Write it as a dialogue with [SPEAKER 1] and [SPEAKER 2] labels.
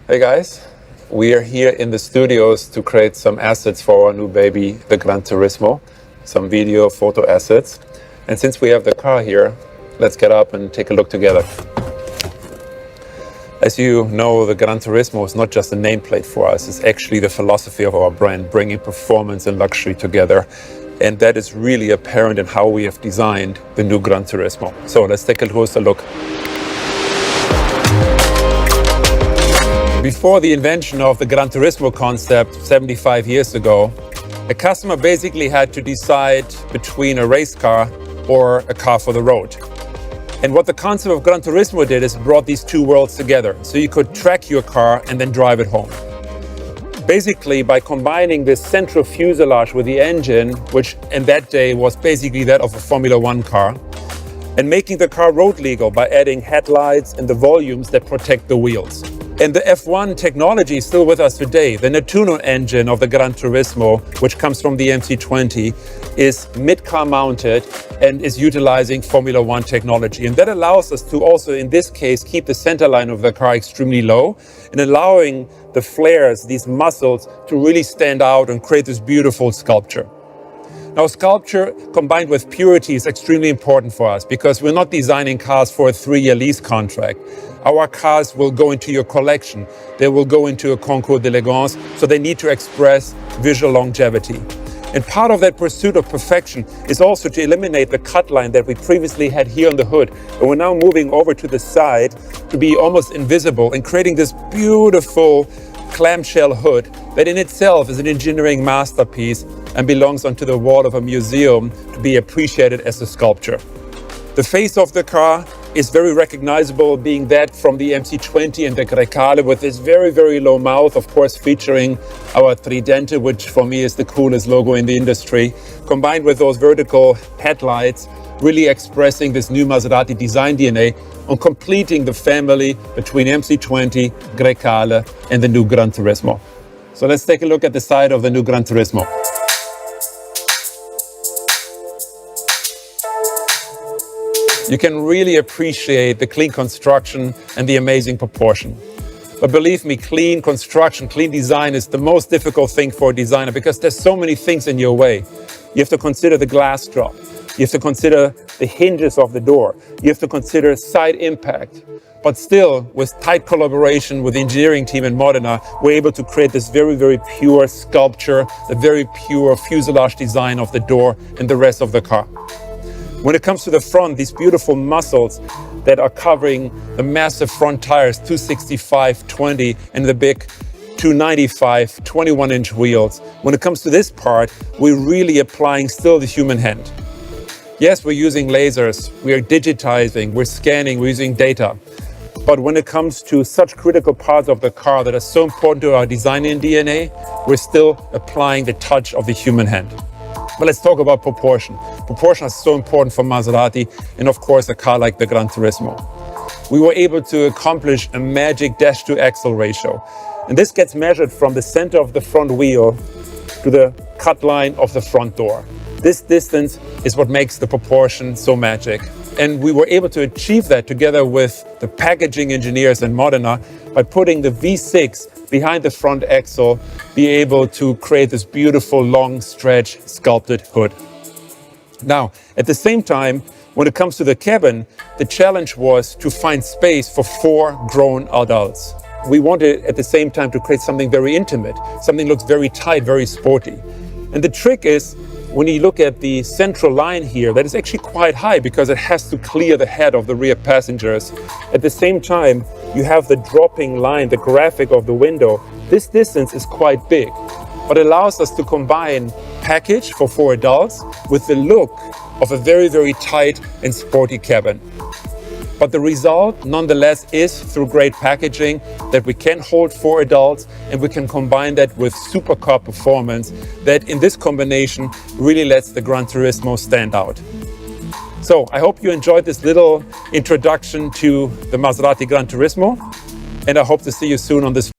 [SPEAKER 1] Hey guys, we are here in the studios to create some assets for our new baby, the GranTurismo, some video, photo assets. And since we have the car here, let's get up and take a look together. As you know, the GranTurismo is not just a nameplate for us, it's actually the philosophy of our brand, bringing performance and luxury together. And that is really apparent in how we have designed the new GranTurismo. So let's take a closer look. Before the invention of the GranTurismo concept 75 years ago, a customer basically had to decide between a race car or a car for the road. And what the concept of GranTurismo did is brought these two worlds together. So you could track your car and then drive it home. Basically, by combining this central fuselage with the engine, which in that day was basically that of a Formula One car, and making the car road legal by adding headlights and the volumes that protect the wheels. And the F1 technology is still with us today. The Nettuno engine of the GranTurismo, which comes from the MC20, is mid-car mounted and is utilizing Formula One technology. And that allows us to also, in this case, keep the center line of the car extremely low and allowing the flares, these muscles, to really stand out and create this beautiful sculpture. Now, sculpture combined with purity is extremely important for us because we're not designing cars for a 3-year lease contract. Our cars will go into your collection. They will go into a concours d'élégance, so they need to express visual longevity. And part of that pursuit of perfection is also to eliminate the cut line that we previously had here on the hood. And we're now moving over to the side to be almost invisible and creating this beautiful clamshell hood that in itself is an engineering masterpiece and belongs onto the wall of a museum to be appreciated as a sculpture. The face of the car is very recognizable, being that from the MC20 and the Grecale, with this very, very low mouth, of course, featuring our Tridente, which for me is the coolest logo in the industry, combined with those vertical headlights, really expressing this new Maserati design DNA on completing the family between MC20, Grecale, and the new GranTurismo. So let's take a look at the side of the new GranTurismo. You can really appreciate the clean construction and the amazing proportion. But believe me, clean construction, clean design is the most difficult thing for a designer because there's so many things in your way. You have to consider the glass drop. You have to consider the hinges of the door. You have to consider side impact. But still, with tight collaboration with the engineering team in Modena, we're able to create this very, very pure sculpture, the very pure fuselage design of the door and the rest of the car. When it comes to the front, these beautiful muscles that are covering the massive front tires, 265/20, and the big 295 21-inch wheels. When it comes to this part, we're really applying still the human hand. Yes, we're using lasers, we are digitizing, we're scanning, we're using data. But when it comes to such critical parts of the car that are so important to our design and DNA, we're still applying the touch of the human hand. But let's talk about proportion. Proportion is so important for Maserati and of course a car like the GranTurismo. We were able to accomplish a magic dash-to-axle ratio. And this gets measured from the center of the front wheel to the cut line of the front door. This distance is what makes the proportion so magic. And we were able to achieve that together with the packaging engineers in Modena by putting the V6 behind the front axle, be able to create this beautiful long stretch sculpted hood. Now, at the same time, when it comes to the cabin, the challenge was to find space for 4 grown adults. We wanted at the same time to create something very intimate, something that looks very tight, very sporty. And the trick is, when you look at the central line here, that is actually quite high because it has to clear the head of the rear passengers. At the same time, you have the dropping line, the graphic of the window. This distance is quite big, but it allows us to combine package for 4 adults with the look of a very, very tight and sporty cabin. But the result, nonetheless, is through great packaging that we can hold 4 adults and we can combine that with supercar performance that in this combination really lets the GranTurismo stand out. So I hope you enjoyed this little introduction to the Maserati GranTurismo, and I hope to see you soon on this